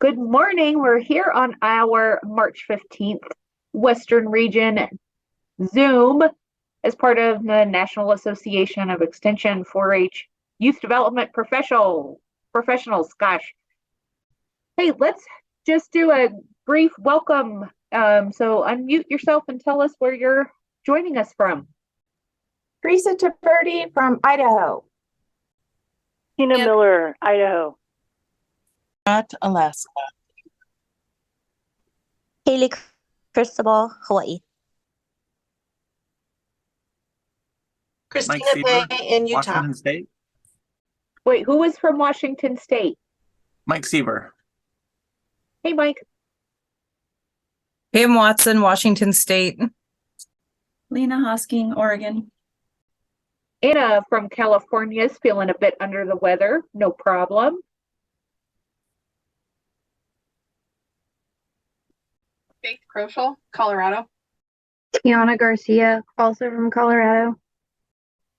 Good morning. We're here on our March 15th Western Region Zoom as part of the National Association of Extension 4-H Youth Development Professionals. Gosh. Hey, let's just do a brief welcome. So unmute yourself and tell us where you're joining us from. Teresa Taverdi from Idaho. Tina Miller, Idaho. Alaska. Haley Cristobal, Hawaii. Christina Mike Bay in Utah. Washington State. Wait, who was from Washington State? Mike Siever. Hey, Mike. Pam Watson, Washington State. Lena Hosking, Oregon. Anna from California is feeling a bit under the weather. No problem. Faith Kroschel, Colorado. Tiana Garcia, also from Colorado.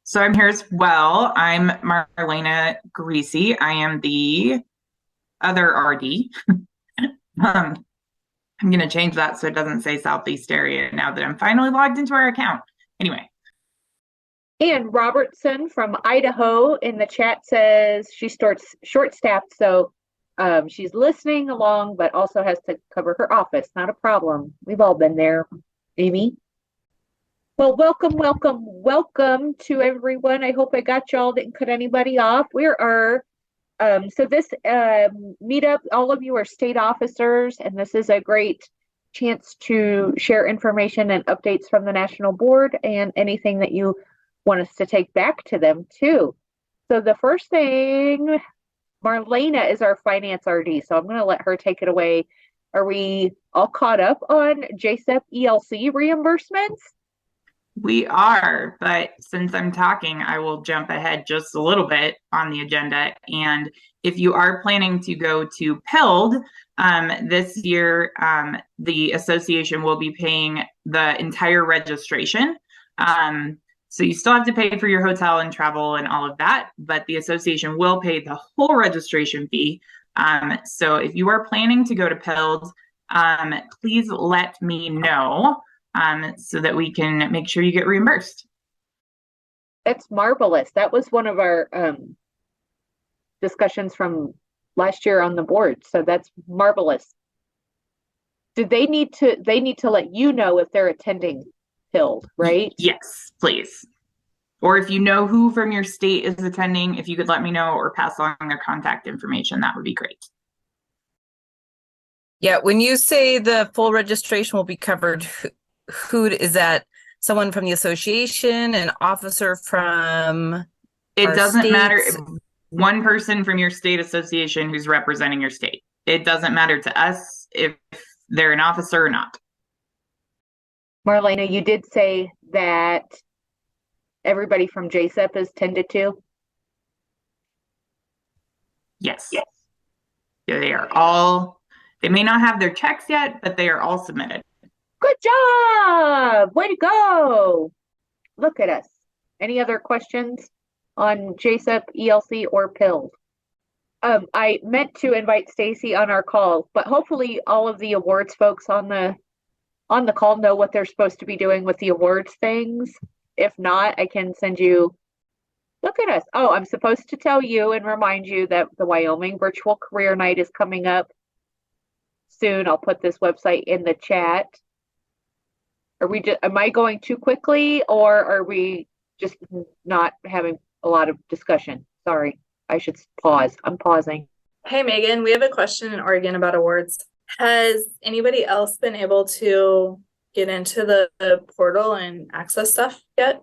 So I'm here as well. I'm Marlena Greasy. I am the other RD. I'm going to change that so it doesn't say Southeast area now that I'm finally logged into our account. Anyway. And Robertson from Idaho in the chat says she starts short-staffed, so she's listening along, but also has to cover her office. Not a problem. We've all been there, Amy. Well, welcome to everyone. I hope I got y'all, didn't cut anybody off. We are, so this meetup, all of you are state officers, and this is a great chance to share information and updates from the national board and anything that you want us to take back to them too. So the first thing, Marlena is our finance RD, so I'm going to let her take it away. Are we all caught up on JSEP ELC reimbursements? We are, but since I'm talking, I will jump ahead just a little bit on the agenda. And if you are planning to go to PILD this year, the association will be paying the entire registration. So you still have to pay for your hotel and travel and all of that, but the association will pay the whole registration fee. So if you are planning to go to PILD, please let me know so that we can make sure you get reimbursed. That's marvelous. That was one of our discussions from last year on the board. So that's marvelous. Do they need to let you know if they're attending PILD, right? Yes, please. Or if you know who from your state is attending, if you could let me know or pass along their contact information, that would be great. Yeah, when you say the full registration will be covered, who is that? Someone from the association, an officer from It doesn't states? matter. One person from your state association who's representing your state. It doesn't matter to us if they're an officer or not. Marlena, you did say that everybody from JSEP is tended to? Yes. Yeah, they are all, they may not have their checks yet, but they are all submitted. Good job! Way to go! Look at us. Any other questions on JSEP, ELC, or PILD? I meant to invite Stacy on our call, but hopefully all of the awards folks on the call know what they're supposed to be doing with the awards things. If not, I can send you, look at us. Oh, I'm supposed to tell you and remind you that the Wyoming Virtual Career Night is coming up soon. I'll put this website in the chat. Am I going too quickly, or are we just not having a lot of discussion? Sorry, I should pause. I'm pausing. Hey, Megan, we have a question in Oregon about awards. Has anybody else been able to get into the portal and access stuff yet?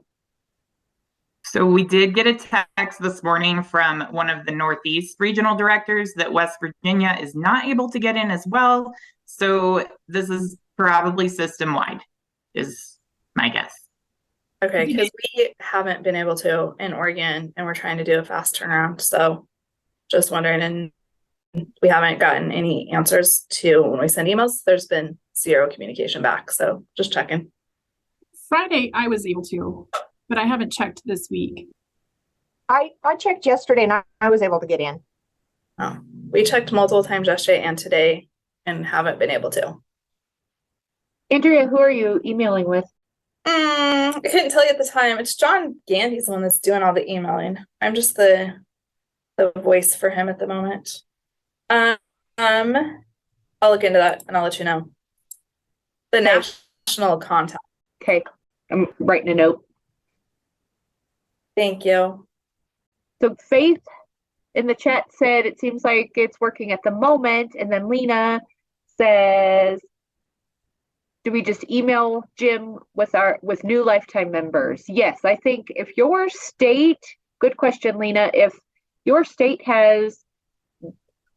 So we did get a text this morning from one of the Northeast regional directors that West Virginia is not able to get in as well. So this is probably system-wide, is my guess. Okay, because we haven't been able to in Oregon, and we're trying to do a fast turnaround. So just wondering, and we haven't gotten any answers to when we send emails. There's been zero communication back. So just checking. Friday, I was able to, but I haven't checked this week. I checked yesterday and I was able to get in. Oh, We checked multiple times yesterday and today and haven't been able to. Andrea, who are you emailing with? I couldn't tell you at the time. It's John Gandy's the one that's doing all the emailing. I'm just the voice for him at the moment. I'll look into that and I'll let you know. The national contact. Okay, I'm writing a note. Thank you. So Faith in the chat said it seems like it's working at the moment, and then Lena says, do we just email Jim with new lifetime members? Yes, I think if your state, good question, Lena, if your state has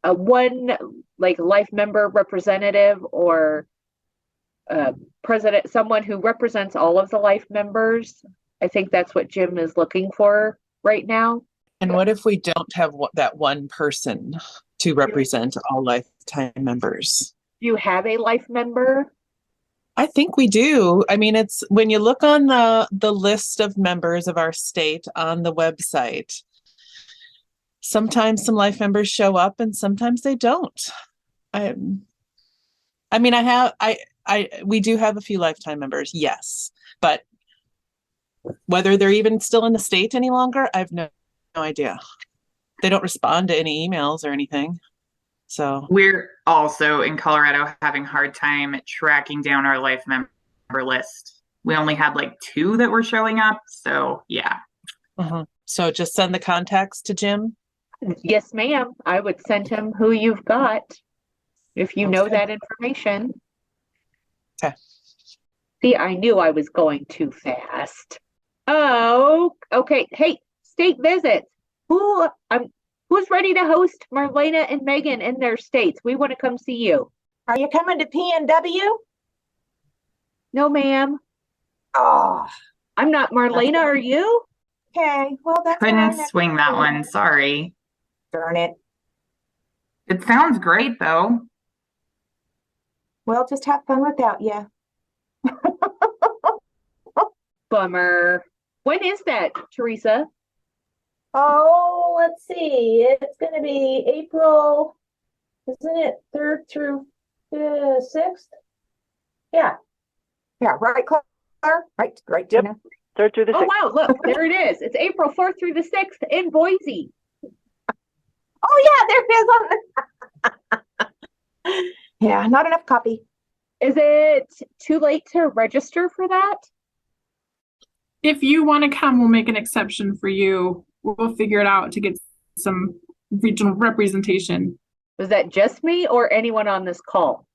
a one like life member representative or president, someone who represents all of the life members, I think that's what Jim is looking for right now. And what if we don't have that one person to represent all lifetime members? Do you have a life member? I think we do. I mean, it's when you look on the list of members of our state on the website, sometimes some life members show up and sometimes they don't. We do have a few lifetime members, yes, but whether they're even still in the state any longer, I have no idea. They don't respond to any emails or anything. So we're also in Colorado having a hard time tracking down our life member list. We only had like 2 that were showing up. So yeah. So just send the contacts to Jim? Yes, ma'am. I would send him who you've got if you know that information. Okay. See, I knew I was going too fast. Oh, okay. Hey, state visits. Who's ready to host Marlena and Megan in their states? We want to come see you. Are you coming to PNW? No, ma'am. Oh, I'm not Marlena. Are you? okay. Well, that's Couldn't fine. swing that one. Sorry. Darn it. It sounds great though. Well, just have fun without you. Bummer. When is that, Teresa? Oh, let's see. It's going to be April, isn't it? 3rd through 6th? Yeah. Yeah, right, Claire? Right, Yep. Tina? 3rd through the 6th. Oh, wow. Look, there it is. It's April 4th through the 6th in Boise. Oh, yeah, there it is on Yeah, not enough copy. Is it too late to register for that? If you want to come, we'll make an exception for you. We'll figure it out to get some regional representation. Was that just me or anyone on this call?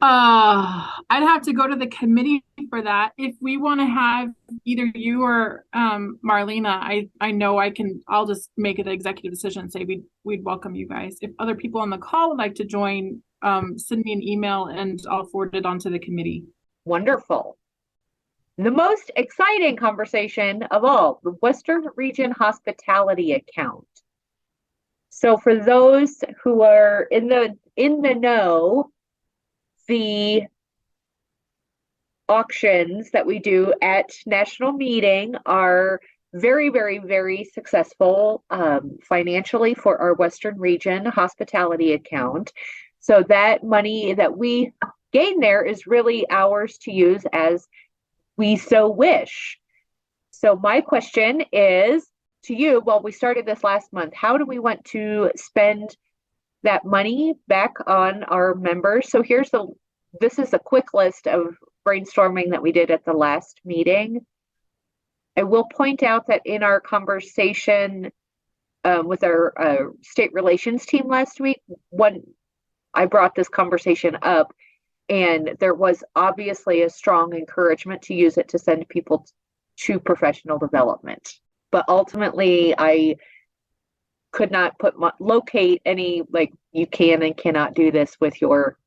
I'd have to go to the committee for that. If we want to have either you or Marlena, I know I'll just make it an executive decision and say we'd welcome you guys. If other people on the call would like to join, send me an email and I'll forward it onto the committee. Wonderful. The most exciting conversation of all, the Western Region Hospitality Account. So for those who are in the know, the auctions that we do at national meeting are very, very, very successful financially for our Western Region Hospitality Account. So that money that we gain there is really ours to use as we so wish. So my question is to you, well, we started this last month. How do we want to spend that money back on our members? So this is a quick list of brainstorming that we did at the last meeting. I will point out that in our conversation with our state relations team last week, I brought this conversation up, and there was obviously a strong encouragement to use it to send people to professional development. But ultimately, I could not locate any, like, you can and cannot do this with your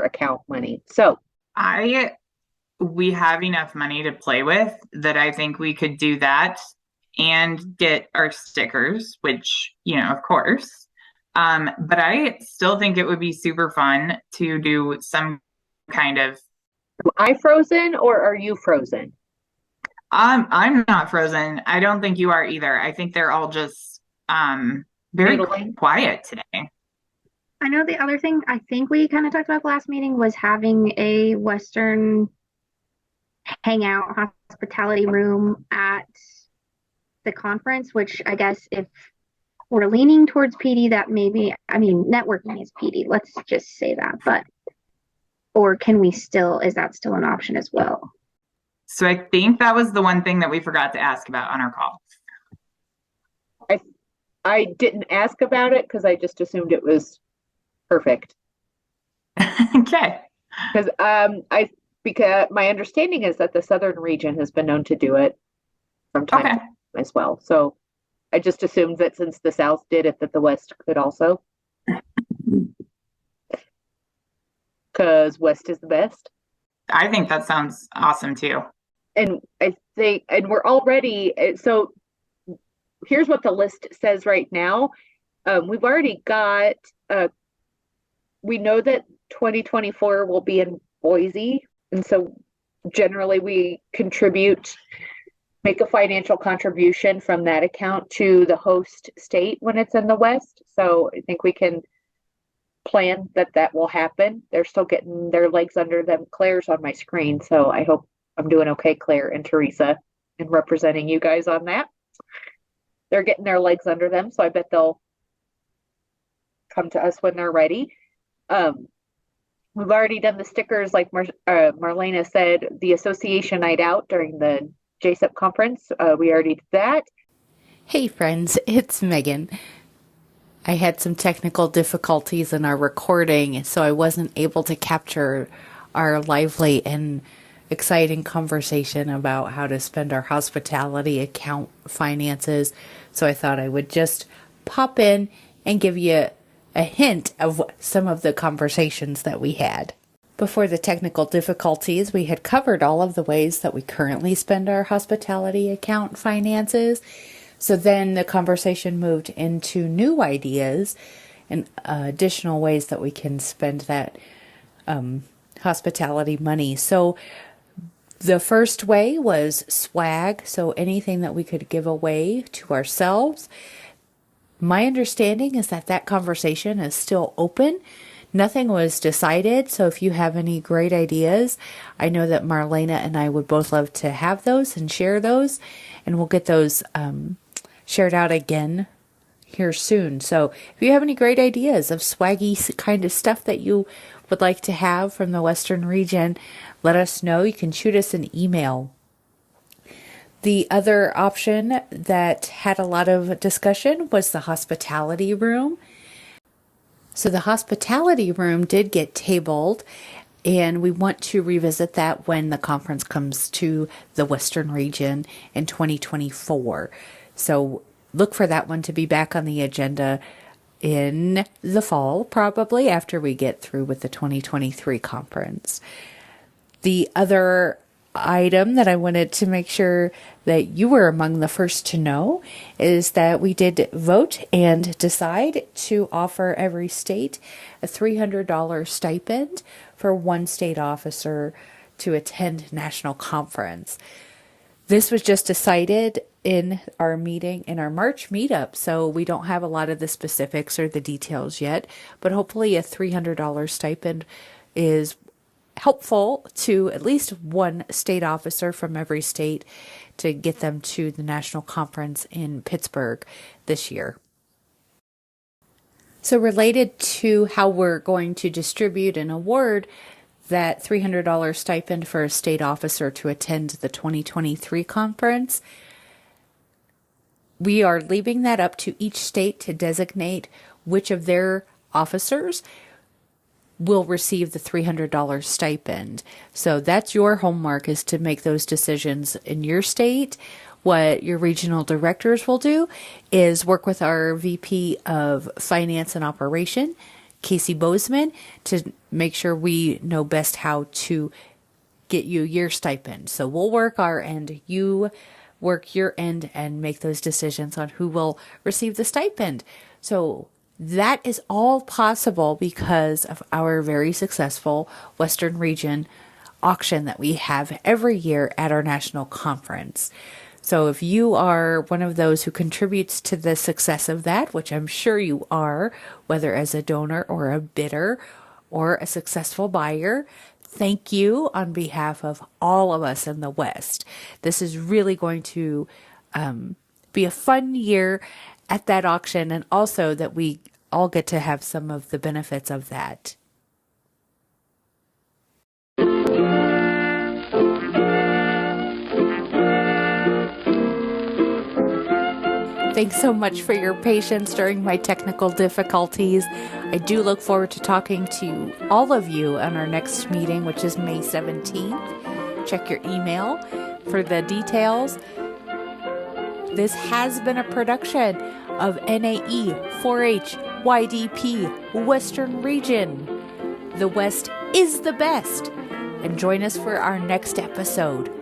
account money. So we have enough money to play with that I think we could do that and get our stickers, which, of course. But I still think it would be super fun to do some kind of. Am I frozen or are you frozen? I'm not frozen. I don't think you are either. I think they're all just very Noodling. quiet today. I know the other thing I think we kind of talked about last meeting was having a Western hangout hospitality room at the conference, which I guess if we're leaning towards PD, that maybe, I mean, networking is PD. Let's just say that, but, or can we still, is that still an option as well? So I think that was the one thing that we forgot to ask about on our call. I didn't ask about it because I just assumed it was perfect. Okay. Because because my understanding is that the southern region has been known to do it from time to time as well. So I just assumed that since the South did it, that the West could also. Because West is the best. I think that sounds awesome too. And I think, and we're already, so here's what the list says right now. We've already got, we know that 2024 will be in Boise. And so generally we make a financial contribution from that account to the host state when it's in the West. So I think we can plan that will happen. They're still getting their legs under them. Claire's on my screen, so I hope I'm doing okay, Claire and Teresa, in representing you guys on that. They're getting their legs under them, so I bet they'll come to us when they're ready. We've already done the stickers, like Marlena said, the association night out during the JSEP conference. We already did that. Hey friends, it's Megan. I had some technical difficulties in our recording, so I wasn't able to capture our lively and exciting conversation about how to spend our hospitality account finances. So I thought I would just pop in and give you a hint of some of the conversations that we had. Before the technical difficulties, we had covered all of the ways that we currently spend our hospitality account finances. So then the conversation moved into new ideas and additional ways that we can spend that hospitality money. So the first way was swag, so anything that we could give away to ourselves. My understanding is that conversation is still open. Nothing was decided, so if you have any great ideas, I know that Marlena and I would both love to have those and share those, and we'll get those shared out again here soon. So if you have any great ideas of swaggy kind of stuff that you would like to have from the Western region, let us know. You can shoot us an email. The other option that had a lot of discussion was the hospitality room. So the hospitality room did get tabled, and we want to revisit that when the conference comes to the Western region in 2024. So look for that one to be back on the agenda in the fall, probably after we get through with the 2023 conference. The other item that I wanted to make sure that you were among the first to know is that we did vote and decide to offer every state a $300 stipend for one state officer to attend national conference. This was just decided in our meeting, in our March meetup, so we don't have a lot of the specifics or the details yet, but hopefully a $300 stipend is helpful to at least one state officer from every state to get them to the national conference in Pittsburgh this year. So related to how we're going to distribute and award that $300 stipend for a state officer to attend the 2023 conference, we are leaving that up to each state to designate which of their officers will receive the $300 stipend. So that's your homework, is to make those decisions in your state. What your regional directors will do is work with our VP of Finance and Operation, Casey Bozeman, to make sure we know best how to get you your stipend. So we'll work our end, you work your end, and make those decisions on who will receive the stipend. So that is all possible because of our very successful Western region auction that we have every year at our national conference. So if you are one of those who contributes to the success of that, which I'm sure you are, whether as a donor or a bidder or a successful buyer, thank you on behalf of all of us in the West. This is really going to be a fun year at that auction, and also that we all get to have some of the benefits of that. Thanks so much for your patience during my technical difficulties. I do look forward to talking to all of you on our next meeting, which is May 17th. Check your email for the details. This has been a production of NAE4-HYDP Western Region. The West is the best. And join us for our next episode.